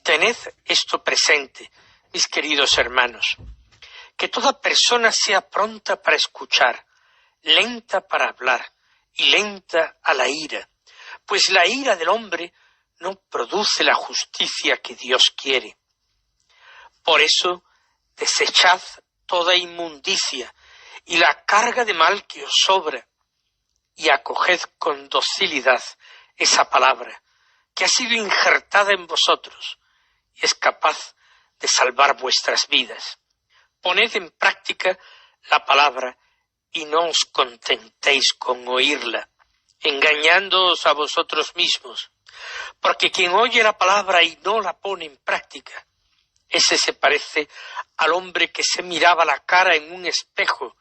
Tened esto presente, mis queridos hermanos, que toda persona sea pronta para escuchar, lenta para hablar y lenta a la ira, pues la ira del hombre no produce la justicia que Dios quiere. Por eso, desechad toda inmundicia y la carga de mal que os sobra, y acoged con docilidad esa palabra, que ha sido injertada en vosotros, y es capaz de salvar vuestras vidas. Poned en práctica la palabra, y no os contentéis con oírla, engañándoos a vosotros mismos, porque quien oye la palabra y no la pone en práctica, ese se parece al hombre que se miraba la cara en un espejo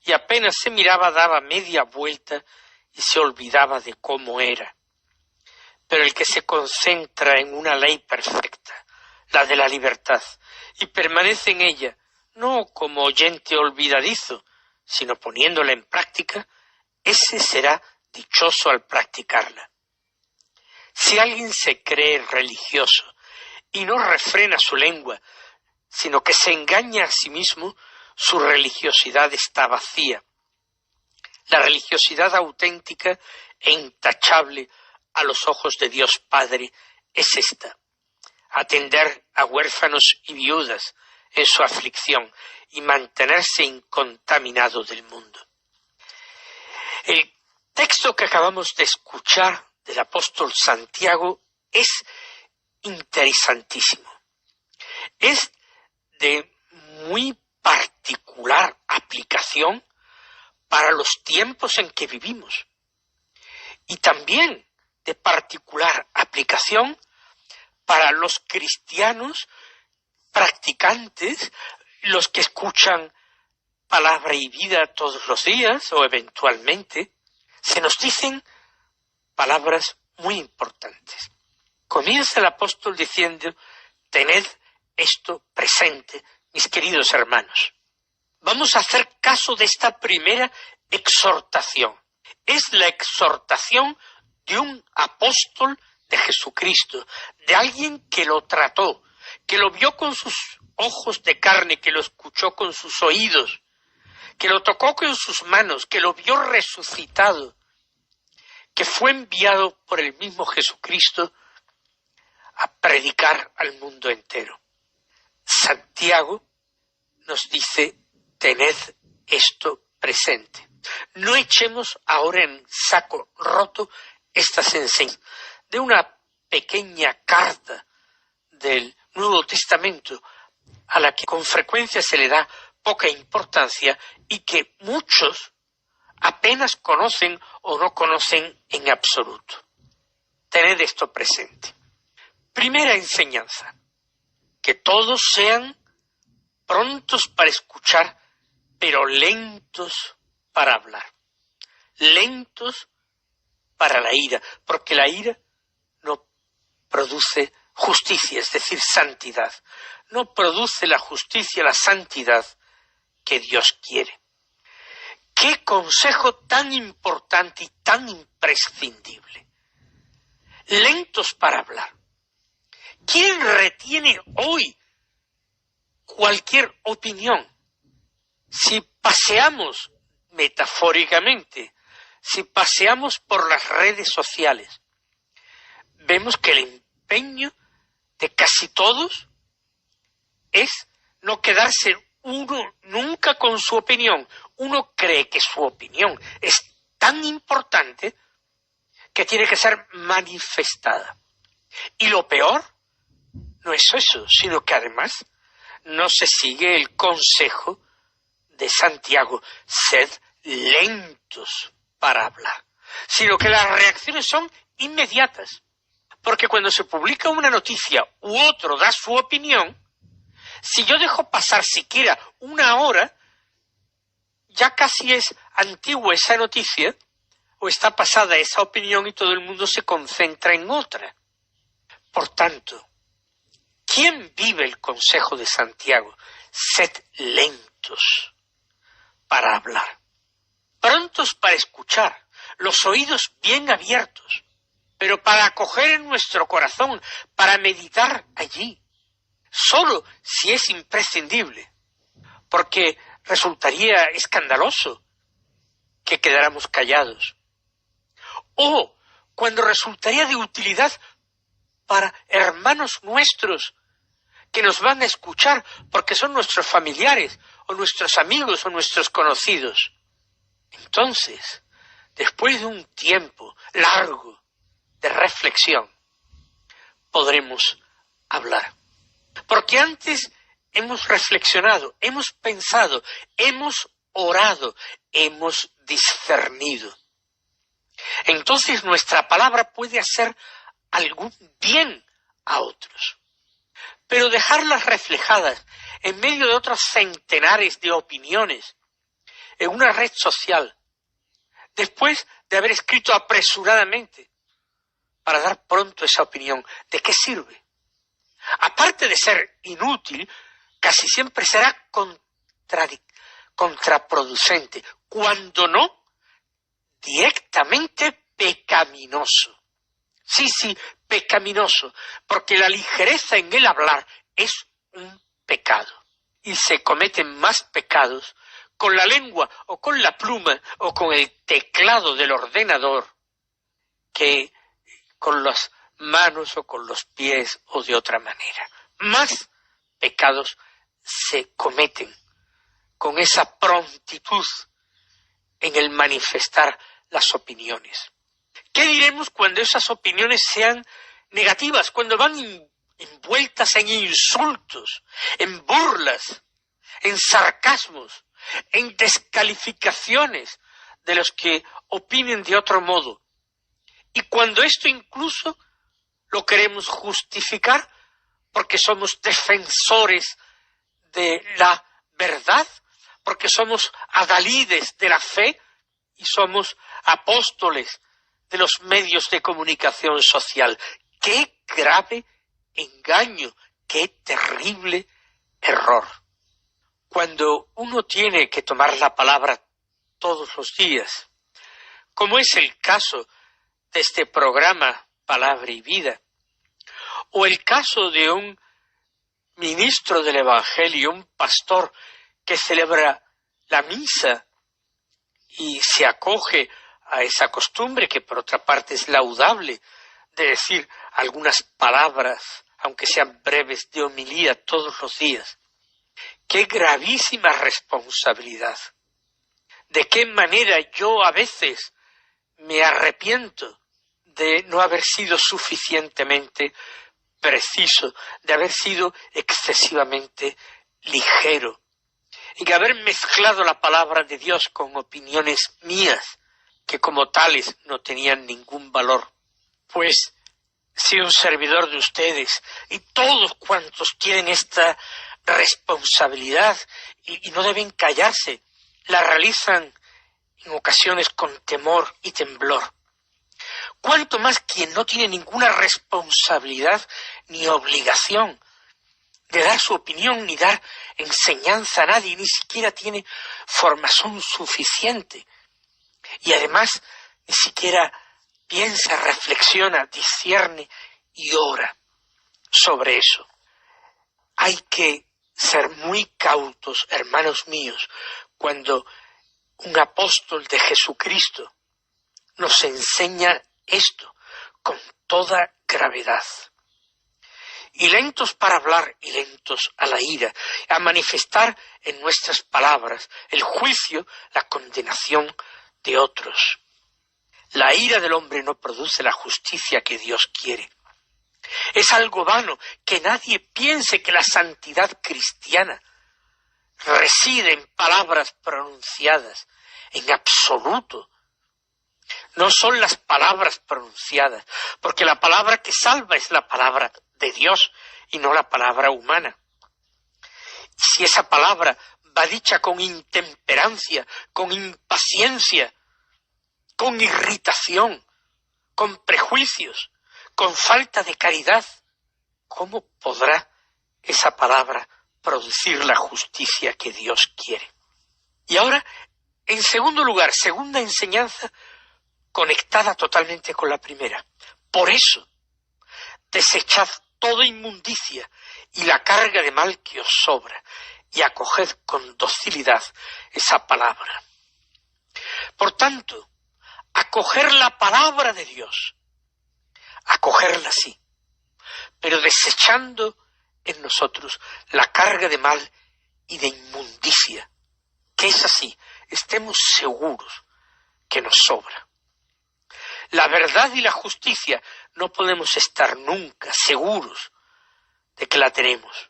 y apenas se miraba daba media vuelta y se olvidaba de cómo era. Pero el que se concentra en una ley perfecta, la de la libertad, y permanece en ella, no como oyente olvidadizo, sino poniéndola en práctica, ese será dichoso al practicarla. Si alguien se cree religioso y no refrena su lengua, sino que se engaña a sí mismo, su religiosidad está vacía. La religiosidad auténtica e intachable a los ojos de Dios Padre es esta: atender a huérfanos y viudas en su aflicción y mantenerse incontaminado del mundo. El texto que acabamos de escuchar del apóstol Santiago es interesantísimo. Es de muy particular aplicación para los tiempos en que vivimos y también de particular aplicación para los cristianos practicantes, los que escuchan Palabra y Vida todos los días o eventualmente. Se nos dicen palabras muy importantes. Comienza el apóstol diciendo: tened esto presente, mis queridos hermanos. Vamos a hacer caso de esta primera exhortación. Es la exhortación de un apóstol de Jesucristo, de alguien que lo trató, que lo vio con sus ojos de carne, que lo escuchó con sus oídos, que lo tocó con sus manos, que lo vio resucitado, que fue enviado por el mismo Jesucristo a predicar al mundo entero. Santiago nos dice: tened esto presente. No echemos ahora en saco roto estas enseñanzas de una pequeña carta del Nuevo Testamento a la que con frecuencia se le da poca importancia y que muchos apenas conocen o no conocen en absoluto. Tened esto presente. Primera enseñanza: que todos sean prontos para escuchar, pero lentos para hablar. Lentos para la ira, porque la ira no produce justicia, es decir, santidad. No produce la justicia, la santidad que Dios quiere. ¡Qué consejo tan importante y tan imprescindible! Lentos para hablar. ¿Quién retiene hoy cualquier opinión? Si paseamos metafóricamente, si paseamos por las redes sociales, vemos que el empeño de casi todos es no quedarse uno nunca con su opinión. Uno cree que su opinión es tan importante que tiene que ser manifestada. Y lo peor no es eso, sino que además no se sigue el consejo de Santiago: sed lentos para hablar, sino que las reacciones son inmediatas. Porque cuando se publica una noticia u otro da su opinión, si yo dejo pasar siquiera una hora, ya casi es antigua esa noticia, o está pasada esa opinión y todo el mundo se concentra en otra. Por tanto, ¿quién vive el consejo de Santiago? Sed lentos para hablar, prontos para escuchar, los oídos bien abiertos, pero para acoger en nuestro corazón, para meditar allí, solo si es imprescindible, porque resultaría escandaloso que quedáramos callados, o cuando resultaría de utilidad para hermanos nuestros que nos van a escuchar porque son nuestros familiares, o nuestros amigos, o nuestros conocidos. Entonces, después de un tiempo largo de reflexión, podremos hablar. Porque antes hemos reflexionado, hemos pensado, hemos orado, hemos discernido. Entonces nuestra palabra puede hacer algún bien a otros. Pero dejarlas reflejadas en medio de otros centenares de opiniones en una red social, después de haber escrito apresuradamente para dar pronto esa opinión, ¿de qué sirve? Aparte de ser inútil, casi siempre será contraproducente, cuando no, directamente pecaminoso. Sí, pecaminoso, porque la ligereza en el hablar es un pecado. Y se cometen más pecados con la lengua o con la pluma o con el teclado del ordenador que con las manos o con los pies o de otra manera. Más pecados se cometen con esa prontitud en el manifestar las opiniones. ¿Qué diremos cuando esas opiniones sean negativas, cuando van envueltas en insultos, en burlas, en sarcasmos, en descalificaciones de los que opinen de otro modo? Y cuando esto incluso lo queremos justificar porque somos defensores de la verdad, porque somos adalides de la fe y somos apóstoles de los medios de comunicación social. ¡Qué grave engaño! ¡Qué terrible error! Cuando uno tiene que tomar la palabra todos los días, como es el caso de este programa Palabra y Vida, o el caso de un ministro del Evangelio, un pastor que celebra la misa y se acoge a esa costumbre, que por otra parte es laudable, de decir algunas palabras, aunque sean breves, de homilía todos los días. ¡Qué gravísima responsabilidad! ¿De qué manera yo a veces me arrepiento de no haber sido suficientemente preciso, de haber sido excesivamente ligero, y de haber mezclado la palabra de Dios con opiniones mías, que como tales no tenían ningún valor? Pues si un servidor de ustedes y todos cuantos tienen esta responsabilidad y no deben callarse, la realizan en ocasiones con temor y temblor, cuanto más quien no tiene ninguna responsabilidad ni obligación de dar su opinión ni dar enseñanza a nadie, ni siquiera tiene formación suficiente. Y además ni siquiera piensa, reflexiona, discierne y ora sobre eso. Hay que ser muy cautos, hermanos míos, cuando un apóstol de Jesucristo nos enseña esto con toda gravedad. Y lentos para hablar y lentos a la ira, a manifestar en nuestras palabras el juicio, la condenación de otros. La ira del hombre no produce la justicia que Dios quiere. Es algo vano que nadie piense que la santidad cristiana reside en palabras pronunciadas, en absoluto. No son las palabras pronunciadas, porque la palabra que salva es la palabra de Dios y no la palabra humana. Y si esa palabra va dicha con intemperancia, con impaciencia, con irritación, con prejuicios, con falta de caridad, ¿cómo podrá esa palabra producir la justicia que Dios quiere? Y ahora, en segundo lugar, segunda enseñanza conectada totalmente con la primera. Por eso, desechad toda inmundicia y la carga de mal que os sobra, y acoged con docilidad esa palabra. Por tanto, acoger la palabra de Dios, acogerla sí, pero desechando en nosotros la carga de mal y de inmundicia, que es así, estemos seguros que nos sobra. La verdad y la justicia no podemos estar nunca seguros de que la tenemos,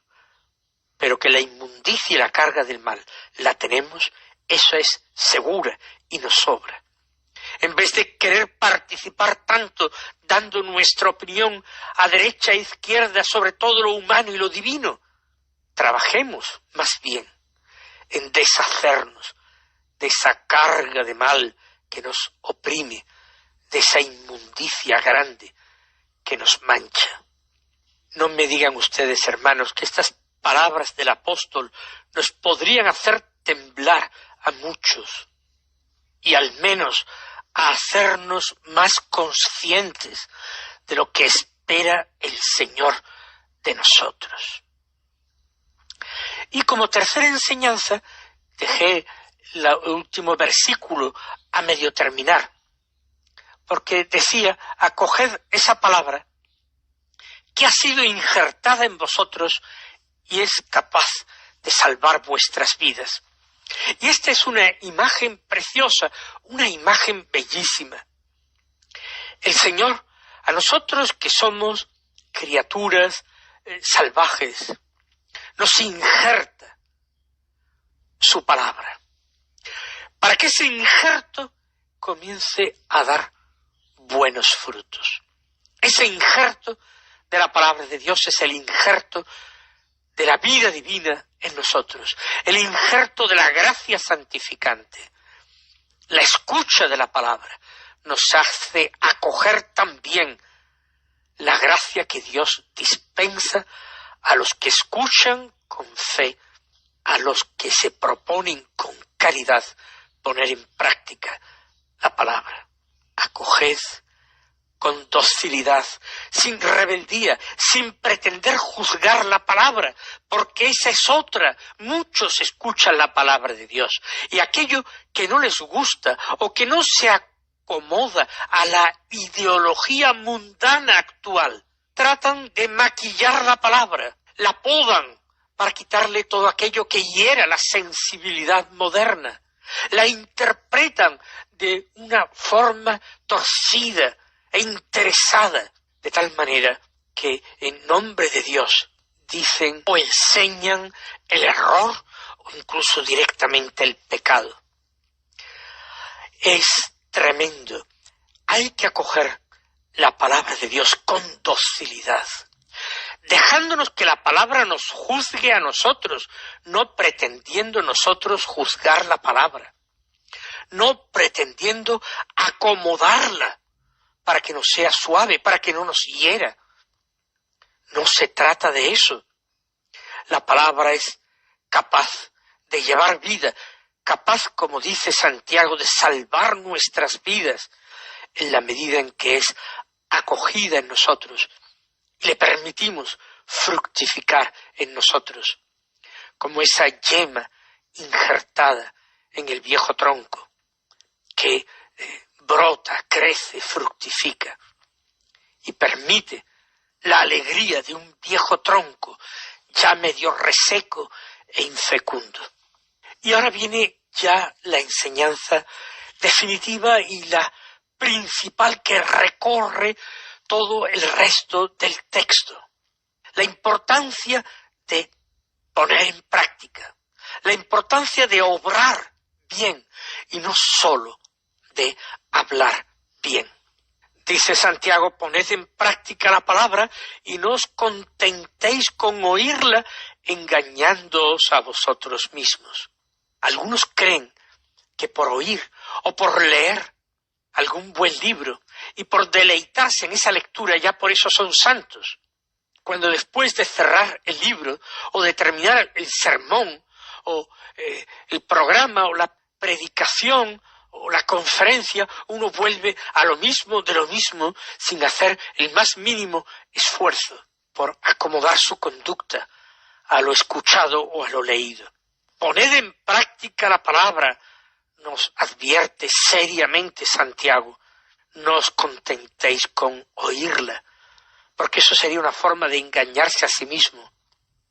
pero que la inmundicia y la carga del mal la tenemos, eso es segura y nos sobra. En vez de querer participar tanto dando nuestra opinión a derecha e izquierda sobre todo lo humano y lo divino, trabajemos más bien en deshacernos de esa carga de mal que nos oprime, de esa inmundicia grande que nos mancha. No me digan ustedes, hermanos, que estas palabras del apóstol nos podrían hacer temblar a muchos y al menos a hacernos más conscientes de lo que espera el Señor de nosotros. Y como tercera enseñanza, dejé el último versículo a medio terminar, porque decía, acoged esa palabra que ha sido injertada en vosotros y es capaz de salvar vuestras vidas. Y esta es una imagen preciosa, una imagen bellísima. El Señor, a nosotros que somos criaturas salvajes, nos injerta su palabra, para que ese injerto comience a dar buenos frutos. Ese injerto de la palabra de Dios es el injerto de la vida divina en nosotros, el injerto de la gracia santificante. La escucha de la palabra nos hace acoger también la gracia que Dios dispensa a los que escuchan con fe, a los que se proponen con caridad poner en práctica la palabra. Acoged con docilidad, sin rebeldía, sin pretender juzgar la palabra, porque esa es otra. Muchos escuchan la palabra de Dios y aquello que no les gusta o que no se acomoda a la ideología mundana actual, tratan de maquillar la palabra, la podan para quitarle todo aquello que hiera la sensibilidad moderna, la interpretan de una forma torcida e interesada, de tal manera que en nombre de Dios dicen o enseñan el error o incluso directamente el pecado. Es tremendo. Hay que acoger la palabra de Dios con docilidad, dejándonos que la palabra nos juzgue a nosotros, no pretendiendo nosotros juzgar la palabra, no pretendiendo acomodarla para que nos sea suave, para que no nos hiera. No se trata de eso. La palabra es capaz de llevar vida, capaz, como dice Santiago, de salvar nuestras vidas en la medida en que es acogida en nosotros y le permitimos fructificar en nosotros, como esa yema injertada en el viejo tronco que brota, crece, fructifica y permite la alegría de un viejo tronco ya medio reseco e infecundo. Y ahora viene ya la enseñanza definitiva y la principal que recorre todo el resto del texto. La importancia de poner en práctica, la importancia de obrar bien y no solo de hablar bien. Dice Santiago, poned en práctica la palabra y no os contentéis con oírla engañándoos a vosotros mismos. Algunos creen que por oír o por leer algún buen libro y por deleitarse en esa lectura ya por eso son santos, cuando después de cerrar el libro o de terminar el sermón o el programa o la predicación o la conferencia, uno vuelve a lo mismo de lo mismo sin hacer el más mínimo esfuerzo por acomodar su conducta a lo escuchado o a lo leído. Poned en práctica la palabra, nos advierte seriamente Santiago. No os contentéis con oírla, porque eso sería una forma de engañarse a sí mismo.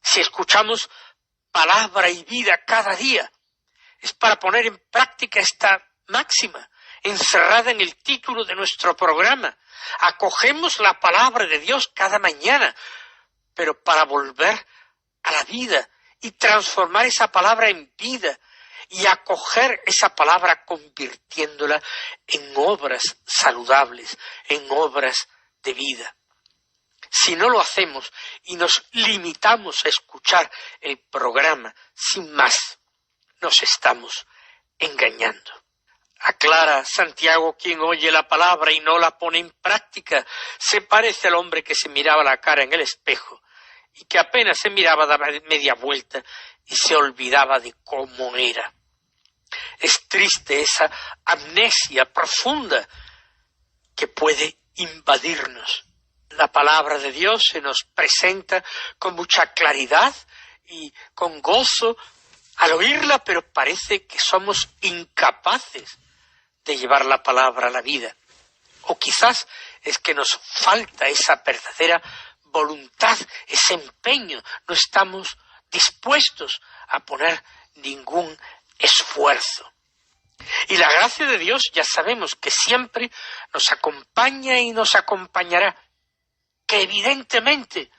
Si escuchamos palabra y vida cada día, es para poner en práctica esta máxima, encerrada en el título de nuestro programa. Acogemos la palabra de Dios cada mañana, pero para volver a la vida y transformar esa palabra en vida y acoger esa palabra convirtiéndola en obras saludables, en obras de vida. Si no lo hacemos y nos limitamos a escuchar el programa sin más, nos estamos engañando. Aclara Santiago: quien oye la palabra y no la pone en práctica se parece al hombre que se miraba la cara en el espejo y que apenas se miraba daba media vuelta y se olvidaba de cómo era. Es triste esa amnesia profunda que puede invadirnos. La palabra de Dios se nos presenta con mucha claridad y con gozo al oírla, pero parece que somos incapaces de llevar la palabra a la vida. O quizás es que nos falta esa verdadera voluntad, ese empeño. No estamos dispuestos a poner ningún esfuerzo. Y la gracia de Dios ya sabemos que siempre nos acompaña y nos acompañará. Que evidentemente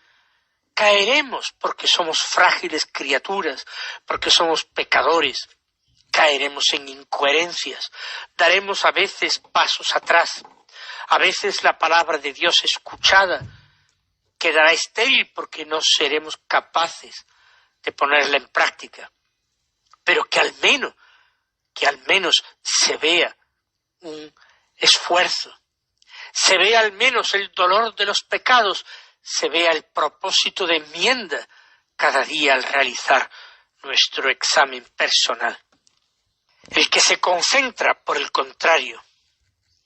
caeremos porque somos frágiles criaturas, porque somos pecadores, caeremos en incoherencias, daremos a veces pasos atrás, a veces la palabra de Dios escuchada quedará estéril porque no seremos capaces de ponerla en práctica, pero que al menos se vea un esfuerzo, se vea al menos el dolor de los pecados, se vea el propósito de enmienda cada día al realizar nuestro examen personal. El que se concentra, por el contrario,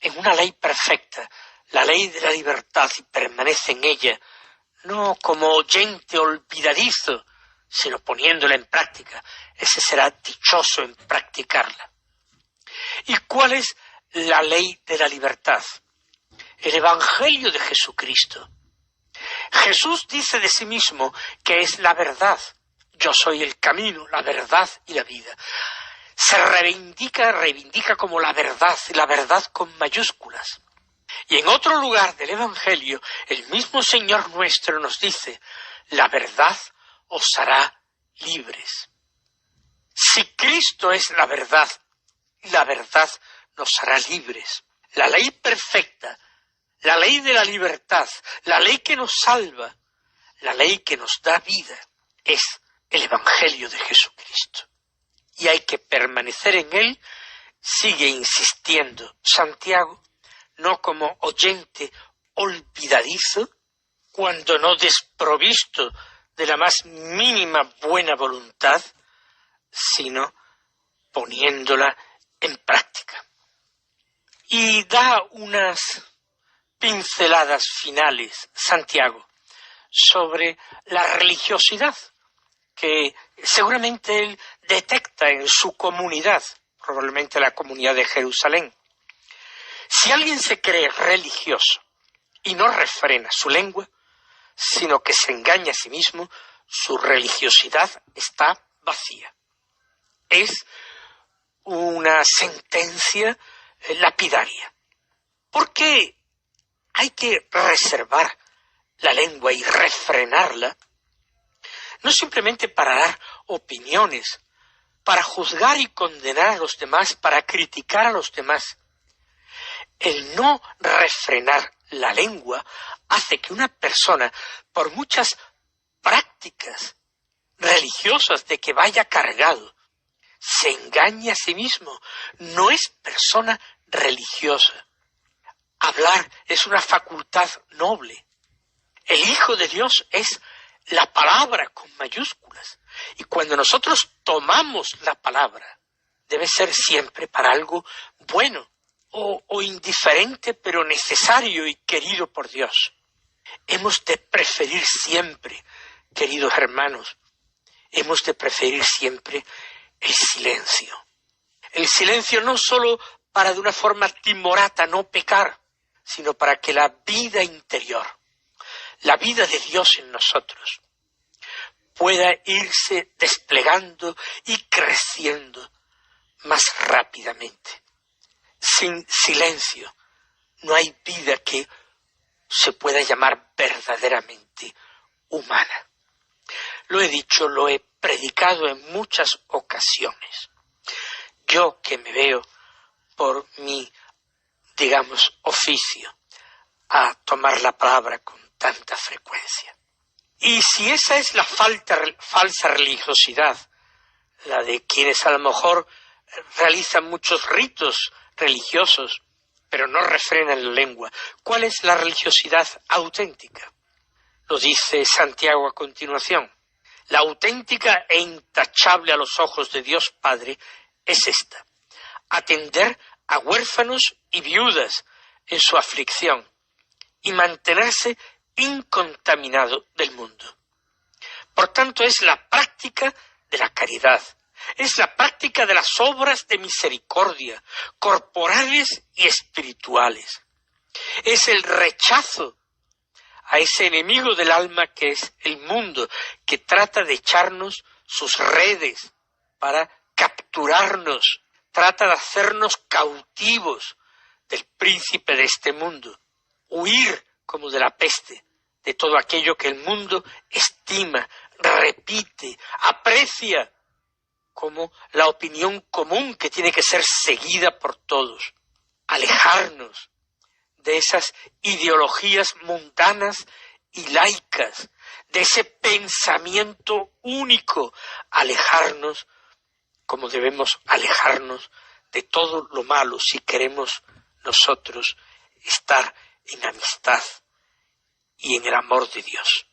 en una ley perfecta, la ley de la libertad, y permanece en ella, no como oyente olvidadizo, sino poniéndola en práctica, ese será dichoso en practicarla. ¿Y cuál es la ley de la libertad? El Evangelio de Jesucristo. Jesús dice de sí mismo que es la verdad. Yo soy el camino, la verdad y la vida. Se reivindica como la verdad con mayúsculas. Y en otro lugar del Evangelio, el mismo Señor nuestro nos dice: la verdad os hará libres. Si Cristo es la verdad nos hará libres. La ley perfecta, la ley de la libertad, la ley que nos salva, la ley que nos da vida, es el Evangelio de Jesucristo. Y hay que permanecer en él, sigue insistiendo Santiago, no como oyente olvidadizo, cuando no desprovisto de la más mínima buena voluntad, sino poniéndola en práctica. Y da unas pinceladas finales, Santiago, sobre la religiosidad que seguramente él detecta en su comunidad, probablemente la comunidad de Jerusalén. Si alguien se cree religioso y no refrena su lengua, sino que se engaña a sí mismo, su religiosidad está vacía. Es una sentencia lapidaria. Porque hay que reservar la lengua y refrenarla, no simplemente para dar opiniones, para juzgar y condenar a los demás, para criticar a los demás. El no refrenar la lengua hace que una persona, por muchas prácticas religiosas de que vaya cargado, se engañe a sí mismo. No es persona religiosa. Hablar es una facultad noble. El Hijo de Dios es la palabra con mayúsculas. Y cuando nosotros tomamos la palabra debe ser siempre para algo bueno o indiferente, pero necesario y querido por Dios. Hemos de preferir siempre, queridos hermanos, hemos de preferir siempre el silencio. El silencio no solo para de una forma timorata no pecar, sino para que la vida interior, la vida de Dios en nosotros, pueda irse desplegando y creciendo más rápidamente. Sin silencio no hay vida que se pueda llamar verdaderamente humana. Lo he dicho, lo he predicado en muchas ocasiones. Yo que me veo por mi, oficio a tomar la palabra con tanta frecuencia. Y si esa es la falsa religiosidad, la de quienes a lo mejor realizan muchos ritos religiosos, pero no refrenan la lengua, ¿cuál es la religiosidad auténtica? Lo dice Santiago a continuación. La auténtica e intachable a los ojos de Dios Padre es esta: atender a huérfanos y viudas en su aflicción y mantenerse incontaminado del mundo. Por tanto, es la práctica de la caridad, es la práctica de las obras de misericordia, corporales y espirituales. Es el rechazo a ese enemigo del alma que es el mundo, que trata de echarnos sus redes para capturarnos, trata de hacernos cautivos del príncipe de este mundo, huir como de la peste, de todo aquello que el mundo estima, repite, aprecia como la opinión común que tiene que ser seguida por todos. Alejarnos de esas ideologías mundanas y laicas, de ese pensamiento único, alejarnos como debemos alejarnos de todo lo malo si queremos nosotros estar en amistad y en el amor de Dios.